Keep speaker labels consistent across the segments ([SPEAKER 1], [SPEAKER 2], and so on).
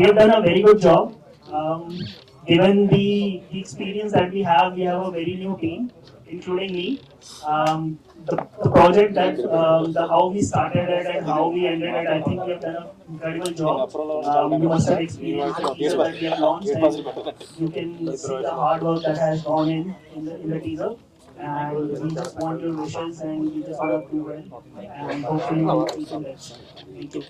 [SPEAKER 1] have done a very good job. Given the experience that we have a very new team, including me. The project that the how we started it and how we ended it, I think we have done an incredible job. You must have experienced the teaser that we have launched, and you can see the hard work that has gone in the teaser. And we just want your wishes, and we just want to do well, and hopefully we can best. Thank you.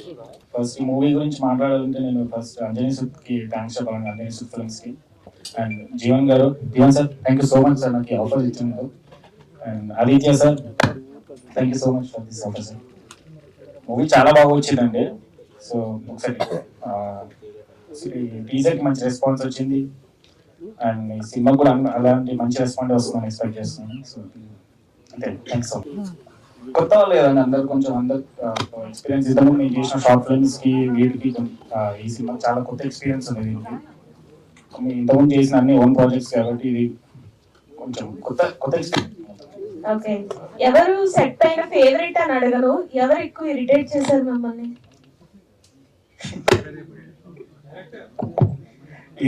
[SPEAKER 2] First ఈ movie గురించి మాట్లాడాలంటే నేను first Anjani సుత్కి thanks చెప్పాలని, Anjani సుత్ ఫిల్మ్స్కి and Jeevan గారు. Jeevan sir thank you so much sir నాకు offer ఇచ్చినందుకు. And Aditya sir thank you so much for this offer sir. Movie చాలా బాగా వచ్చిందండి. సో ఒకసారి టీజర్కి మంచి రెస్పాన్స్ వచ్చింది అండ్ ఈ సినిమా కూడా అలాంటి మంచి రెస్పాన్స్ వస్తుందని ఎక్స్పెక్ట్ చేస్తున్నాను. సో అంతే, థ్యాంక్స్ సో మచ్. కొత్త వాళ్ళు కదండి అందరు, కొంచెం అందరు ఎక్స్పీరియన్స్ ఇద్దాము. నేను చేసిన షార్ట్ ఫిల్మ్స్ కి వీటికి ఈ సినిమా చాలా కొత్త ఎక్స్పీరియన్స్ ఉంది. దీనికి ఇంతకుముందు చేసిన అన్ని ఓన్ ప్రాజెక్ట్స్ కాబట్టి ఇది కొంచెం కొత్త ఎక్స్పీరియన్స్.
[SPEAKER 3] ఓకే, ఎవరు సెట్ పైన ఫేవరెట్ అని అడగను, ఎవరు ఎక్కువ ఇరిటేట్ చేశారు మిమ్మల్ని?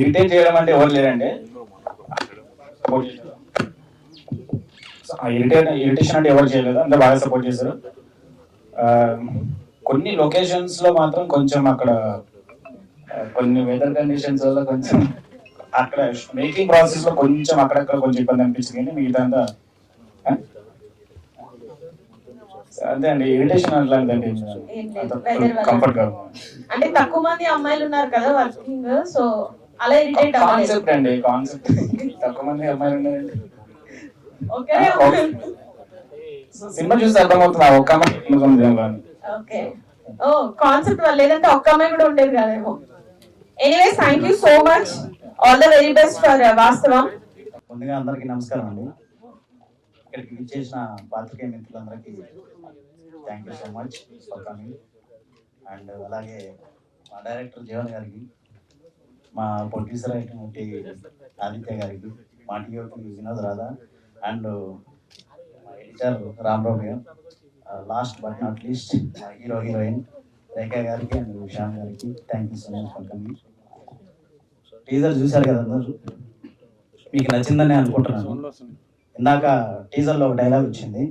[SPEAKER 2] ఇరిటేట్ చేయడం అంటే ఎవరు లేరండి. ఇరిటేషన్ అంటే ఎవరు చేయలేదు, అందరూ బాగా సపోర్ట్ చేశారు. కొన్ని లొకేషన్స్ లో మాత్రం కొంచెం అక్కడ కొన్ని వెదర్ కండిషన్స్ వల్ల కొంచెం అక్కడ మేకింగ్ ప్రాసెస్ లో కొంచెం అక్కడక్కడ కొంచెం ఇబ్బంది అనిపించింది. కానీ మిగతా అంతే అండి. ఇరిటేషన్ అట్లాంటిదండి కంఫర్ట్ గా.
[SPEAKER 3] అంటే తక్కువ మంది అమ్మాయిలు ఉన్నారు కదా వర్కింగ్, సో అలా ఇరిటేట్
[SPEAKER 2] కాన్సెప్ట్ అండి, కాన్సెప్ట్. తక్కువ మంది అమ్మాయిలు ఉన్నారండి. సినిమా చూస్తే అర్థమవుతుంది ఒక్క అమ్మాయి.
[SPEAKER 3] ఓకే, ఓ కాన్సెప్ట్ వల్ల, లేదంటే ఒక్క అమ్మాయి కూడా ఉండేది కదేమో. Anyways thank you so much, all the very best for Vaastavam.
[SPEAKER 4] ముందుగా అందరికీ నమస్కారం అండి. ఇక్కడికి విచ్చేసిన పాత్రికేయ మిత్రులందరికీ thank you so much for coming. And అలాగే మా డైరెక్టర్ జీవన్ గారికి, మా ప్రొడ్యూసర్ అయినటువంటి ఆదిత్య గారికి, మా టీఓపి వినోద్ రాధా, అండ్ మా ఎడిటర్ రామరావు గారు, లాస్ట్ బట్ నాట్ లీస్ట్ మా హీరోయిన్ రేఖా గారికి అండ్ శ్యామ్ గారికి thank you so much for coming. Teaser చూశారు కదా అందరూ, మీకు నచ్చిందని అనుకుంటున్నాను. ఇందాక టీజర్లో ఒక డైలాగ్ వచ్చింది,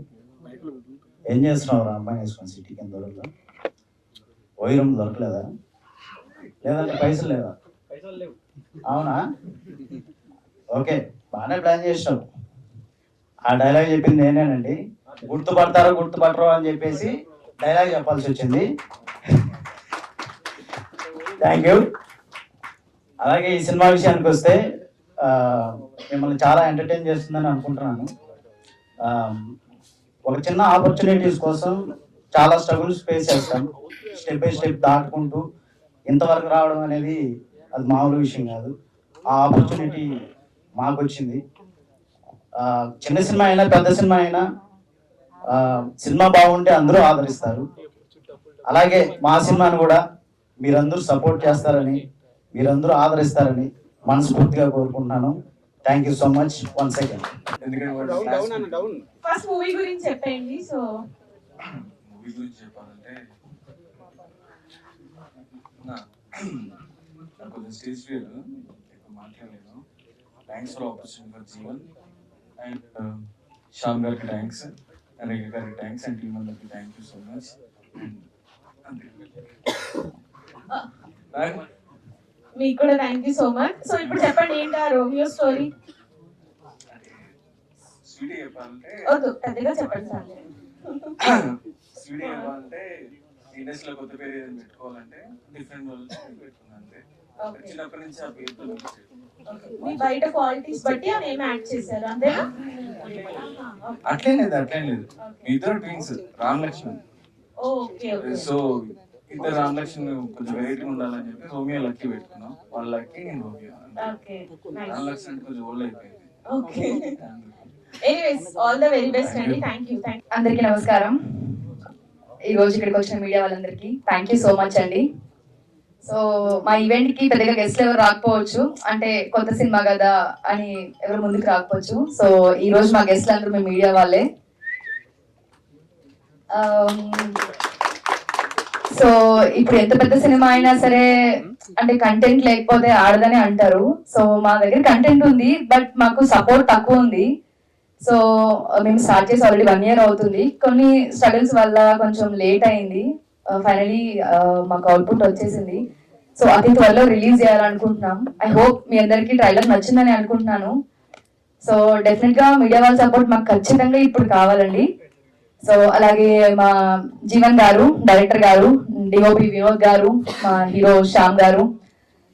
[SPEAKER 4] ఏం చేస్తున్నావు అమ్మాయి వేసుకొని సిటీ కింద దొరకదా, వైరం దొరకలేదా, లేదంటే పైసలు లేదా? అవునా, ఓకే బాగానే ప్లాన్ చేసినావు. ఆ డైలాగ్ చెప్పింది నేనేనండి. గుర్తుపడతారో అని చెప్పేసి డైలాగ్ చెప్పాల్సి వచ్చింది. Thank you. అలాగే ఈ సినిమా విషయానికి వస్తే మిమ్మల్ని చాలా ఎంటర్టైన్ చేస్తుందని అనుకుంటున్నాను. ఒక చిన్న ఆపర్చునిటీస్ కోసం చాలా స్ట్రగుల్స్ ఫేస్ చేస్తాం. స్టెప్ బై స్టెప్ దాటుకుంటూ ఇంతవరకు రావడం అనేది అది మామూలు విషయం కాదు. ఆ ఆపర్చునిటీ మాకు వచ్చింది. చిన్న సినిమా అయినా పెద్ద సినిమా అయినా సినిమా బాగుంటే అందరూ ఆదరిస్తారు. అలాగే మా సినిమాను కూడా మీరందరూ సపోర్ట్ చేస్తారని, మీరందరూ ఆదరిస్తారని మనస్ఫూర్తిగా కోరుకుంటున్నాను. Thank you so much one second.
[SPEAKER 3] First movie గురించి చెప్పండి. సో
[SPEAKER 2] మూవీ గురించి చెప్పాలంటే కొంచెం స్టేజ్ ఫియర్, ఎక్కువ మాట్లాడలేదు. Thanks for opportunity for Jeevan and Shyam గారికి థ్యాంక్స్, రేఖ గారికి థ్యాంక్స్ అండ్ టీమ్ అందరికి థ్యాంక్ యూ సో మచ్.
[SPEAKER 3] మీకు కూడా thank you so much. So ఇప్పుడు చెప్పండి, ఏంటా రోమియో స్టోరీ?
[SPEAKER 2] స్వీట్ చెప్పాలంటే
[SPEAKER 3] వద్దు, పెద్దగా చెప్పండి సార్.
[SPEAKER 2] స్వీట్ చెప్పాలంటే ఇండస్ట్రీలో కొత్త పేరు ఏదైనా పెట్టుకోవాలంటే డిఫరెంట్ వాళ్ళు పెట్టుకున్నాను. అంతే, చిన్నప్పటి నుంచి ఆ పేరుతో
[SPEAKER 3] మీ బయట క్వాలిటీస్ బట్టి ఆ నేమ్ యాడ్ చేశారు అంతేనా?
[SPEAKER 2] అట్లేం లేదు. మీ ఇద్దరు twins Ram Lakshman.
[SPEAKER 3] Okay,
[SPEAKER 2] so ఇద్దరు రామ్ లక్ష్మణ్ కొంచెం వెరైటీ ఉండాలని చెప్పి రోమియో లక్కీ పెట్టుకున్నాం. వాళ్ళ లక్కీ నేను రోమియో. రామ్ లక్ష్మణ్ కొంచెం ఓల్డ్ అయిపోయింది.
[SPEAKER 3] Okay, anyways all the very best అండి. థాంక్యూ.
[SPEAKER 5] అందరికీ నమస్కారం. ఈ రోజు ఇక్కడికి వచ్చిన మీడియా వాళ్ళందరికీ థ్యాంక్ యూ సో మచ్ అండి. సో మా ఈవెంట్ కి పెద్దగా గెస్ట్లు ఎవరు రాకపోవచ్చు, అంటే కొత్త సినిమా కదా అని ఎవరు ముందుకు రాకపోవచ్చు. సో ఈ రోజు మా గెస్ట్లు అందరూ మీ మీడియా వాళ్ళే. సో ఇప్పుడు ఎంత పెద్ద సినిమా అయినా సరే అంటే కంటెంట్ లేకపోతే ఆడదని అంటారు. సో మా దగ్గర కంటెంట్ ఉంది, బట్ మాకు సపోర్ట్ తక్కువ ఉంది. సో మేము స్టార్ట్ చేసి ఆల్రెడీ 1 year అవుతుంది. కొన్ని స్ట్రగుల్స్ వల్ల కొంచెం లేట్ అయింది. ఫైనలీ మాకు అవుట్పుట్ వచ్చేసింది. సో అతి త్వరలో రిలీజ్ చేయాలనుకుంటున్నాం. ఐ హోప్ మీ అందరికీ ట్రైలర్ నచ్చిందని అనుకుంటున్నాను. సో డెఫినెట్ గా మీడియా వాళ్ళ సపోర్ట్ మాకు ఖచ్చితంగా ఇప్పుడు కావాలండి. సో అలాగే మా జీవన్ గారు, డైరెక్టర్ గారు, డిఓపి వినోద్ గారు, మా హీరో శ్యామ్ గారు,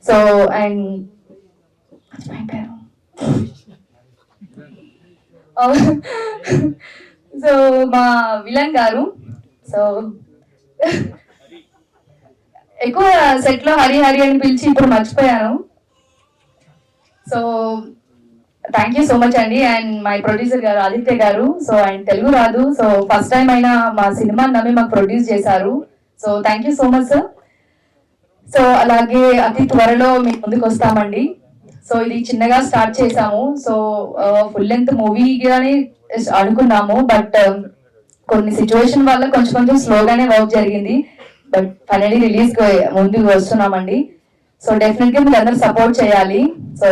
[SPEAKER 5] సో అండ్ సో మా విలన్ గారు, సో ఎక్కువ సెట్ లో హరి హరి అని పిలిచి ఇప్పుడు మర్చిపోయాను. So thank you so much అండి. అండ్ మై ప్రొడ్యూసర్ గారు ఆదిత్య గారు, సో ఆయన తెలుగు రాదు, సో ఫస్ట్ టైం అయినా మా సినిమా నమ్మి మాకు ప్రొడ్యూస్ చేశారు. So thank you so much sir. So అలాగే అతి త్వరలో మీకు ముందుకు వస్తామండి. సో ఇది చిన్నగా స్టార్ట్ చేసాము. సో ఫుల్ లెంత్ మూవీగానే అనుకున్నాము, బట్ కొన్ని సిచ్యువేషన్ వల్ల కొంచెం కొంచెం స్లోగానే వర్క్ జరిగింది. బట్ ఫైనలీ రిలీజ్ ముందుకు వస్తున్నామండి. సో డెఫినెట్ గా మీరు అందరూ సపోర్ట్ చేయాలి. So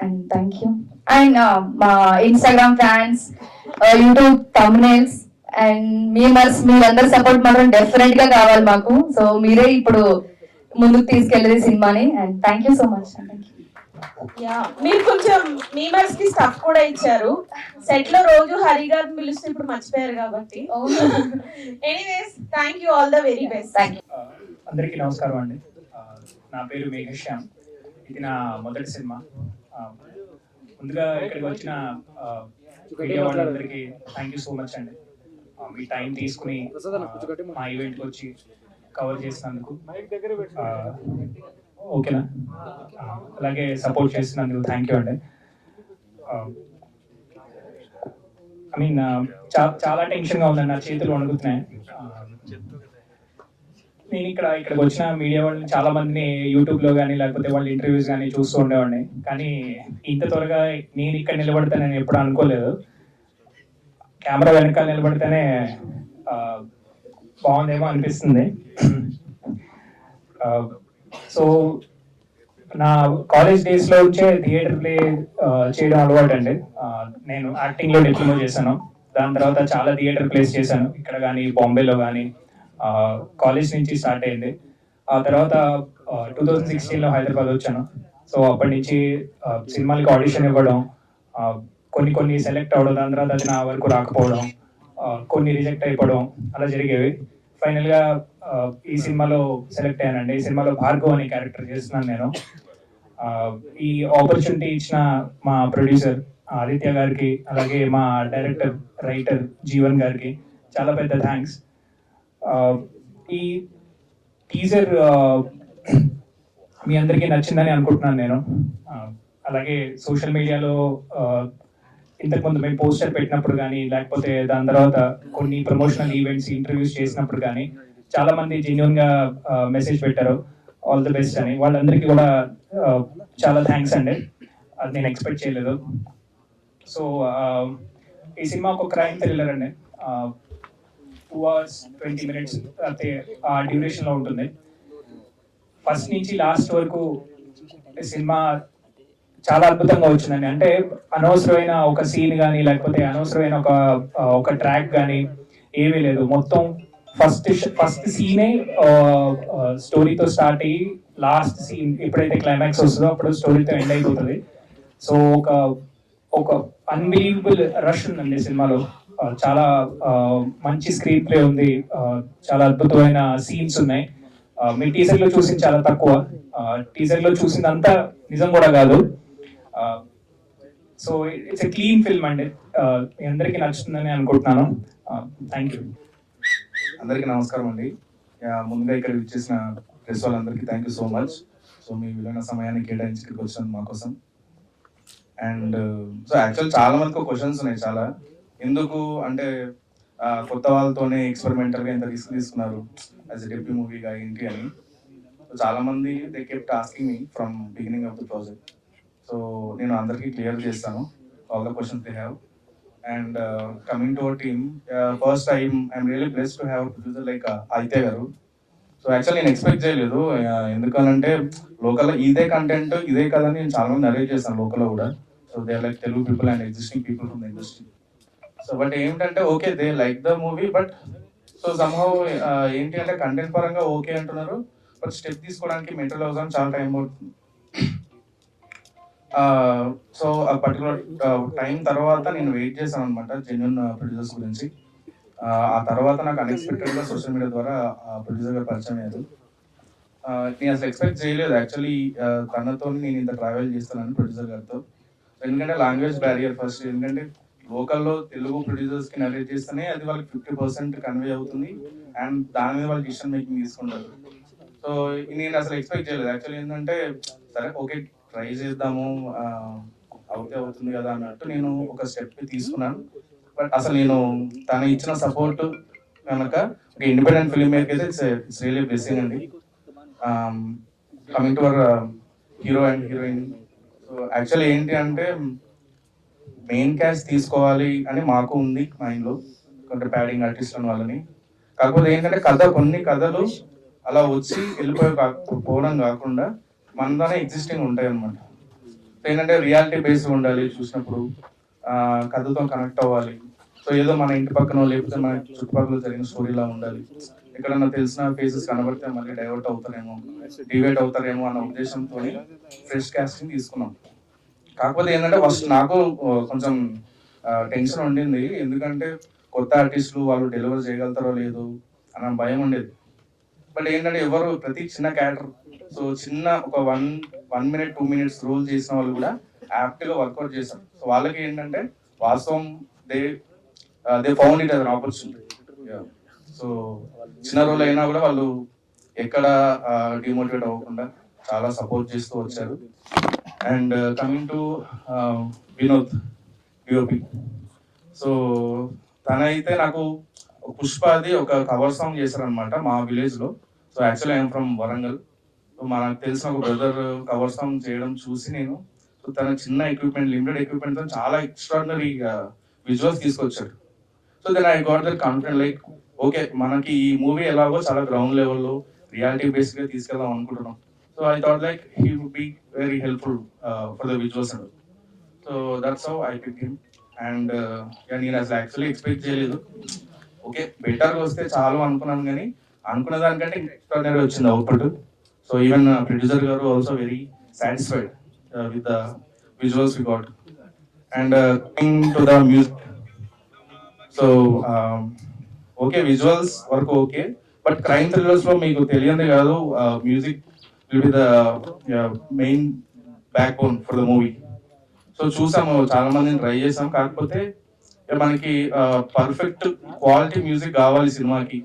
[SPEAKER 5] and thank you. And మా Instagram fans, YouTube thumbnails and memers, మీరందరూ సపోర్ట్ మాత్రం డెఫినెట్ గా కావాలి మాకు. సో మీరే ఇప్పుడు ముందుకు తీసుకెళ్ళేది సినిమాని. And thank you so much.
[SPEAKER 3] Yeah, మీరు కొంచెం మీమర్స్ కి స్టఫ్ కూడా ఇచ్చారు. సెట్ లో రోజు హరి గారిని పిలుస్తూ ఇప్పుడు మర్చిపోయారు కాబట్టి. Anyways thank you, all the very best.
[SPEAKER 5] Thank you.
[SPEAKER 2] అందరికీ నమస్కారం అండి. నా పేరు మేఘశ్యామ్. ఇది నా మొదటి సినిమా. ముందుగా ఇక్కడికి వచ్చిన మీడియా వాళ్ళందరికీ థ్యాంక్ యూ సో మచ్ అండి. మీ టైం తీసుకుని మా ఈవెంట్కి వచ్చి కవర్ చేసినందుకు, ఓకేనా, అలాగే సపోర్ట్ చేసినందుకు థ్యాంక్ యూ అండి. ఐ మీన్ చాలా టెన్షన్గా ఉందండి, నా చేతులు వణుకుతున్నాయి. నేను ఇక్కడికి వచ్చిన మీడియా వాళ్ళని చాలా మందిని యూట్యూబ్లో కానీ లేకపోతే వాళ్ళ ఇంటర్వ్యూస్ కానీ చూస్తూ ఉండేవాడిని, కానీ ఇంత త్వరగా నేను ఇక్కడ నిలబడతానని ఎప్పుడు అనుకోలేదు. కెమెరా వెనకాల నిలబడితేనే బాగుందేమో అనిపిస్తుంది. సో నా కాలేజ్ డేస్లో వచ్చే థియేటర్ ప్లే చేయడం అలవాటు అండి. నేను యాక్టింగ్లో డిప్లొమా చేశాను. దాని తర్వాత చాలా థియేటర్ ప్లేస్ చేశాను, ఇక్కడ కానీ బాంబేలో కానీ. కాలేజ్ నుంచి స్టార్ట్ అయింది. ఆ తర్వాత 2016లో హైదరాబాద్ వచ్చాను. సో అప్పటి నుంచి సినిమాలకి ఆడిషన్ ఇవ్వడం, కొన్ని సెలెక్ట్ అవ్వడం, దాని తర్వాత అది నా వరకు రాకపోవడం, కొన్ని రిజెక్ట్ అయిపోవడం, అలా జరిగేవి. ఫైనల్గా ఈ సినిమాలో సెలెక్ట్ అయ్యానండి. ఈ సినిమాలో భార్గవ్ అనే క్యారెక్టర్ చేస్తున్నాను నేను. ఈ ఆపర్చునిటీ ఇచ్చిన మా ప్రొడ్యూసర్ ఆదిత్య గారికి, అలాగే మా డైరెక్టర్ రైటర్ జీవన్ గారికి చాలా పెద్ద థ్యాంక్స్. ఈ టీజర్ మీ అందరికీ నచ్చిందని అనుకుంటున్నాను నేను. అలాగే సోషల్ మీడియాలో ఇంతకుముందు మేము పోస్టర్ పెట్టినప్పుడు కానీ, లేకపోతే దాని తర్వాత కొన్ని ప్రమోషనల్ ఈవెంట్స్, ఇంటర్వ్యూస్ చేసినప్పుడు కానీ చాలా మంది జెన్యున్ గా మెసేజ్ పెట్టారు, ఆల్ ది బెస్ట్ అని. వాళ్ళందరికీ కూడా చాలా థ్యాంక్స్ అండి. అది నేను ఎక్స్పెక్ట్ చేయలేదు. సో ఈ సినిమా ఒక క్రైమ్ థ్రిల్లర్ అండి. 2 hours 20 minutes అయితే ఆ డ్యూరేషన్లో ఉంటుంది. ఫస్ట్ నుంచి లాస్ట్ వరకు సినిమా చాలా అద్భుతంగా వచ్చిందండి. అంటే అనవసరమైన ఒక సీన్ కానీ, లేకపోతే అనవసరమైన ఒక ట్రాక్ కానీ ఏమీ లేదు. మొత్తం ఫస్ట్ సీనే స్టోరీతో స్టార్ట్ అయ్యి లాస్ట్ సీన్ ఎప్పుడైతే క్లైమాక్స్ వస్తుందో అప్పుడు స్టోరీతో ఎండ్ అయిపోతుంది. సో ఒక అన్బిలీవబుల్ రష్ ఉందండి సినిమాలో. చాలా మంచి స్క్రీన్ ప్లే ఉంది, చాలా అద్భుతమైన సీన్స్ ఉన్నాయి. మీ టీజర్లో చూసింది చాలా తక్కువ, టీజర్లో చూసింది అంతా నిజం కూడా కాదు. So it's a clean film అండి. మీ అందరికీ నచ్చుతుందని అనుకుంటున్నాను. Thank you.
[SPEAKER 6] అందరికీ నమస్కారం అండి. ముందుగా ఇక్కడ విచ్చేసిన ప్రెస్ వాళ్ళందరికీ thank you so much. So మీ విలువైన సమయాన్ని కేటాయించి ఇక్కడికి వచ్చినందుకు మా కోసం. అండ్ సో యాక్చువల్ చాలా మందికి క్వశ్చన్స్ ఉన్నాయి. చాలా ఎందుకు అంటే కొత్త వాళ్ళతోనే ఎక్స్పెరిమెంటల్గా ఎంత రిస్క్ తీసుకున్నారు యాజ్ ఎ డెబ్యూ మూవీగా ఏంటి అని. సో చాలా మంది they kept asking me from beginning of the project. So నేను అందరికీ క్లియర్ చేస్తాను all the questions they have. And coming to our team, first I'm really blessed to have a producer like Aditya Garu. So actual నేను expect చేయలేదు, ఎందుకనంటే లోకల్లో ఇదే content ఇదే కదని నేను చాలా మంది నరేట్ చేశాను లోకల్లో కూడా. So they are like Telugu people and existing people from the industry. So but ఏంటంటే okay they like the movie, but so somehow ఏంటి అంటే కంటెంట్ పరంగా ఓకే అంటున్నారు, బట్ స్టెప్ తీసుకోవడానికి మెంటల్ అవసరం చాలా టైం పడుతుంది. సో ఆ పర్టికులర్ టైం తర్వాత నేను వెయిట్ చేశాను అనమాట జెన్యున్ ప్రొడ్యూసర్స్ గురించి. ఆ తర్వాత నాకు అన్ఎక్స్పెక్టెడ్గా సోషల్ మీడియా ద్వారా ప్రొడ్యూసర్ గారు పరిచయం అయ్యారు. నేను అసలు ఎక్స్పెక్ట్ చేయలేదు యాక్చువల్లీ తనతో నేను ఇంత ట్రావెల్ చేస్తానని ప్రొడ్యూసర్ గారితో. ఎందుకంటే లాంగ్వేజ్ బ్యారియర్ ఫస్ట్, ఎందుకంటే లోకల్లో తెలుగు ప్రొడ్యూసర్స్కి నరేట్ చేస్తేనే అది వాళ్ళకి 50% కన్వే అవుతుంది అండ్ దాని మీద వాళ్ళు డిసిషన్ మేకింగ్ తీసుకుంటారు. సో నేను అసలు ఎక్స్పెక్ట్ చేయలేదు యాక్చువల్లీ. ఏంటంటే సరే ఓకే ట్రై చేద్దాము, అవుతుంది కదా అన్నట్టు నేను ఒక స్టెప్ తీసుకున్నాను. బట్ అసలు నేను తను ఇచ్చిన సపోర్ట్ కనుక ఒక ఇండిపెండెంట్ ఫిల్మ్ మేకర్ అయితే ఇట్స్ రియలీ బ్లెస్సింగ్ అండి. Coming to our hero and heroine, so actually ఏంటి అంటే మెయిన్ క్యాస్ట్ తీసుకోవాలి అని మాకు ఉంది మైండ్లో, కొంచెం ప్యాడింగ్ ఆర్టిస్టులను వాళ్ళని. కాకపోతే ఏంటంటే కొన్ని కథలు అలా వచ్చి పోవడం కాకుండా మనలోనే ఎగ్జిస్టింగ్ ఉంటాయి అనమాట. ఏంటంటే రియాలిటీ బేస్డ్ ఉండాలి చూసినప్పుడు, కథతో కనెక్ట్ అవ్వాలి. సో ఏదో మన ఇంటి పక్కన లేకపోతే మన చుట్టుపక్కల జరిగిన స్టోరీలా ఉండాలి. ఎక్కడన్నా తెలిసిన ఫేసెస్ కనబడితే మళ్ళీ డైవర్ట్ అవుతారేమో, డివైడ్ అవుతారేమో అన్న ఉద్దేశంతో ఫ్రెష్ కాస్టింగ్ తీసుకున్నాం. కాకపోతే ఏంటంటే ఫస్ట్ నాకు కొంచెం టెన్షన్ ఉండింది, ఎందుకంటే కొత్త ఆర్టిస్టులు వాళ్ళు డెలివర్ చేయగలుగుతారో లేదు అన్న భయం ఉండేది. బట్ ఏంటంటే ఎవరు ప్రతి చిన్న క్యారెక్టర్, సో చిన్న ఒక 1 minute 2 minutes రోల్ చేసిన వాళ్ళు కూడా యాప్ట్గా వర్కౌట్ చేశారు. సో వాళ్ళకి ఏంటంటే వాస్తవం they found it as an opportunity. So చిన్న రోల్ అయినా కూడా వాళ్ళు ఎక్కడ డిమోటివేట్ అవ్వకుండా చాలా సపోర్ట్ చేస్తూ వచ్చారు. And coming to Vinod DOP, so తనైతే నాకు పుష్పది ఒక కవర్ సాంగ్ చేశారనమాట మా విలేజ్లో. So actually I'm from Warangal. So మనకు తెలిసిన ఒక బ్రదర్ కవర్ సాంగ్ చేయడం చూసి నేను, సో తన చిన్న ఎక్విప్మెంట్, లిమిటెడ్ ఎక్విప్మెంట్తో చాలా ఎక్స్ట్రాడినరీ విజువల్స్ తీసుకొచ్చాడు. So then I got that confident like okay మనకి ఈ మూవీ ఎలాగో చాలా గ్రౌండ్ లెవెల్లో రియాలిటీ బేస్డ్గా తీసుకెళ్దాం అనుకుంటున్నాం. So I thought like he would be very helpful for the visuals and so that's how I pick him. And నేను అసలు యాక్చువల్లీ ఎక్స్పెక్ట్ చేయలేదు, ఓకే బెటర్గా వస్తే చాలు అనుకున్నాను, కానీ అనుకున్న దానికంటే ఎక్స్ట్రాడినరీ వచ్చింది అవుట్పుట్. సో ఈవెన్ ప్రొడ్యూసర్ గారు also very satisfied with the visuals we got. And coming to the music, so okay visuals వరకు ఓకే, బట్ క్రైమ్ థ్రిల్లర్స్ లో మీకు తెలియదు కాదు, music will be the main backbone for the movie. So చూసాము, చాలా మందిని try చేసాం, కాకపోతే మనకి పర్ఫెక్ట్ క్వాలిటీ మ్యూజిక్ కావాలి సినిమాకి.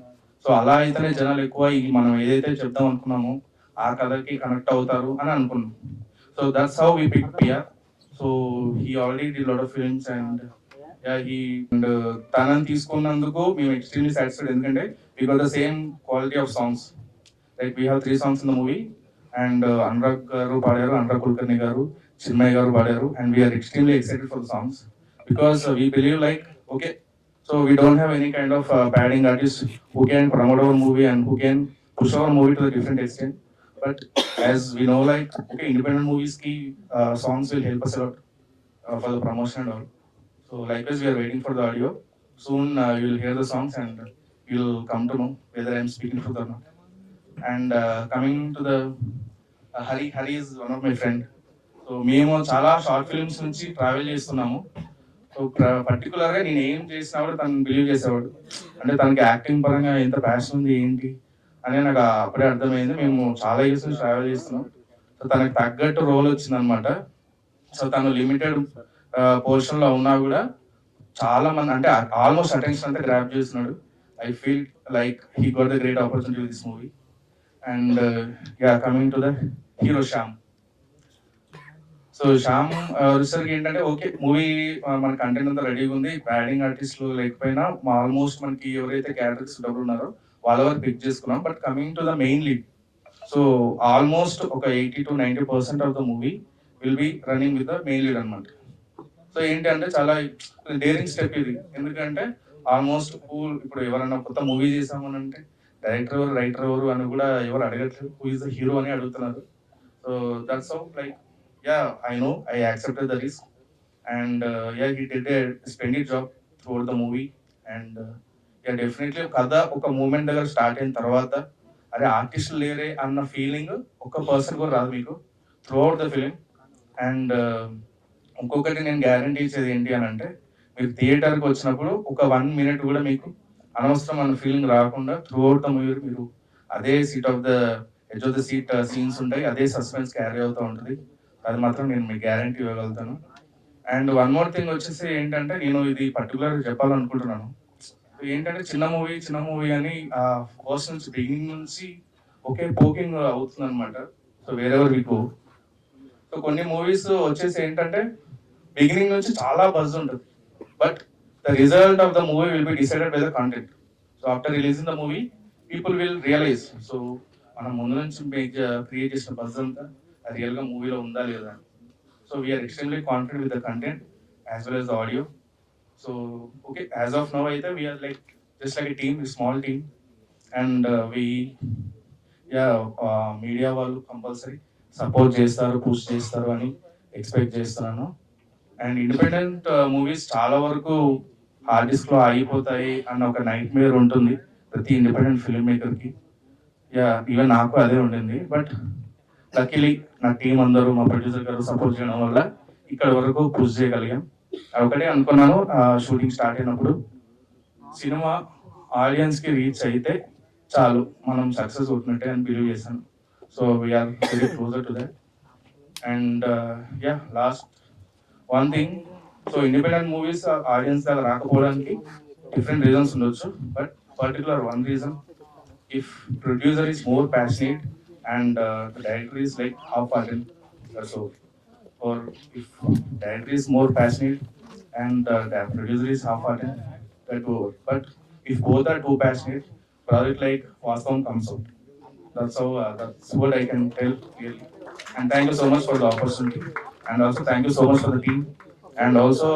[SPEAKER 6] సో అలా అయితేనే జనాలు ఎక్కువ మనం ఏదైతే చెప్దాం అనుకున్నామో ఆ కథకి కనెక్ట్ అవుతారు అని అనుకున్నాం. So that's how we pick PR. So he already did lot of films and తనని తీసుకున్నందుకు మేము ఎక్స్ట్రీమ్లీ సాటిస్ఫైడ్, ఎందుకంటే we got the same quality of songs. Like we have 3 songs in the movie and Anurag గారు పాడారు, అనురాగ్ కుల్కర్ని గారు, చిన్మయ్ గారు పాడారు. And we are extremely excited for the songs because we believe like okay, so we don't have any kind of padding artist who can promote our movie and who can push our movie to a different extent. But as we know, like okay, independent movies ki songs will help us a lot for the promotion and all. So likewise, we are waiting for the audio. Soon you will hear the songs and you will come to know whether I am speaking truth or not. And coming to the Hari is one of my friend. So మేము చాలా short films నుంచి travel చేస్తున్నాము. So పర్టికులర్గా నేను ఏం చేసినా కూడా తను బిలీవ్ చేసేవాడు, అంటే తనకి యాక్టింగ్ పరంగా ఎంత ప్యాషన్ ఉంది ఏంటి అని నాకు అప్పుడే అర్థమైంది. మేము చాలా ఇయర్స్ నుంచి ట్రావెల్ చేస్తున్నాం. సో తనకు తగ్గట్టు రోల్ వచ్చిందనమాట. సో తను లిమిటెడ్ పోర్షన్లో ఉన్నా కూడా చాలా మంది, అంటే ఆల్మోస్ట్ అటెన్షన్ అంతా గ్రాప్ చేస్తున్నాడు. I feel like he got the great opportunity with this movie. And yeah coming to the hero Shyam. So Shyam రిసర్కి ఏంటంటే ఓకే మూవీ మన కంటెంట్ అంతా రెడీగా ఉంది, ప్యాడింగ్ ఆర్టిస్టులు లేకపోయినా ఆల్మోస్ట్ మనకి ఎవరైతే క్యారెక్టర్స్ డబ్బులు ఉన్నారో వాళ్ళ వరకు పిక్ చేసుకున్నాం. But coming to the main lead, so almost ఒక 80 to 90% of the movie will be running with the main lead అనమాట. సో ఏంటంటే చాలా డేరింగ్ స్టెప్ ఇది, ఎందుకంటే ఆల్మోస్ట్ ఇప్పుడు ఎవరైనా కొత్త మూవీ చేసామని అంటే డైరెక్టర్ ఎవరు, రైటర్ ఎవరు అని కూడా ఎవరు అడగట్లేదు, హూ ఇస్ ద హీరో అని అడుగుతున్నారు. So that's how like yeah I know I accepted the risk and yeah he did a splendid job throughout the movie. And yeah definitely కథ ఒక మూమెంట్ దగ్గర స్టార్ట్ అయిన తర్వాత అరే ఆర్టిస్టులు లేరే అన్న ఫీలింగ్ ఒక్క పర్సన్ కూడా రాదు మీకు త్రూఅవుట్ ద ఫిలిం. అండ్ ఇంకొకటి నేను గ్యారంటీ ఇచ్చేది ఏంటి అని అంటే, మీరు థియేటర్కి వచ్చినప్పుడు ఒక 1 minute కూడా మీకు అనవసరం అన్న ఫీలింగ్ రాకుండా త్రూఅవుట్ ద మూవీ మీరు అదే seat of the edge of the seat scenes ఉంటాయి, అదే సస్పెన్స్ క్యారీ అవుతూ ఉంటుంది. అది మాత్రం నేను మీకు గ్యారంటీ ఇవ్వగలుగుతాను. అండ్ వన్ మోర్ థింగ్ వచ్చేసి ఏంటంటే, నేను ఇది పర్టికులర్ చెప్పాలనుకుంటున్నాను. ఏంటంటే చిన్న మూవీ అని ఫస్ట్ నుంచి బిగినింగ్ నుంచి ఒకే పోకింగ్ అవుతుంది అనమాట. So wherever we go. So కొన్ని మూవీస్ వచ్చేసి ఏంటంటే బిగినింగ్ నుంచి చాలా బజ్ ఉంటుంది, but the result of the movie will be decided by the content. So after releasing the movie people will realize so మనం ముందు నుంచి క్రియేట్ చేసిన బజ్ అంతా అది రియల్గా మూవీలో ఉందా లేదా. So we are extremely confident with the content as well as the audio. So okay, as of now అయితే we are like just like a team, small team. And media వాళ్ళు కంపల్సరీ సపోర్ట్ చేస్తారు, పుష్ చేస్తారు అని ఎక్స్పెక్ట్ చేస్తున్నాను. And independent movies చాలా వరకు hard డిస్క్లో ఆగిపోతాయి అన్న ఒక నైట్ మేర్ ఉంటుంది ప్రతి ఇండిపెండెంట్ ఫిల్మ్ మేకర్కి. ఈవెన్ నాకు అదే ఉండింది. బట్ లక్కీలీ నా టీం అందరూ, మా ప్రొడ్యూసర్ గారు సపోర్ట్ చేయడం వల్ల ఇక్కడ వరకు పుష్ చేయగలిగాం. ఒకటే అనుకున్నాను షూటింగ్ స్టార్ట్ అయినప్పుడు, సినిమా ఆడియన్స్కి రీచ్ అయితే చాలు, మనం సక్సెస్ అవుతున్నట్టే అని బిలీవ్ చేశాను. So we are very closer to that. And last one thing, so independent movies audience దగ్గర రాకపోవడానికి డిఫరెంట్ రీజన్స్ ఉండొచ్చు, but particular one reason, if producer is more passionate and the director is like half-hearted. So, or if director is more passionate and the producer is half-hearted, that go over. But if both are too passionate, project like Vastavam comes out. That's how that's what I can tell clearly. And thank you so much for the opportunity. And also thank you so much for the team. And also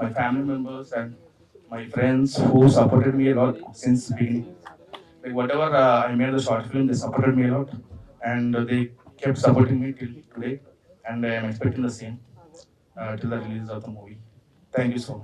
[SPEAKER 6] my family members and my friends who supported me a lot since beginning. Like whatever I made the short film, they supported me a lot. And they kept supporting me till today, and I am expecting the same till the release of the movie. Thank you so much.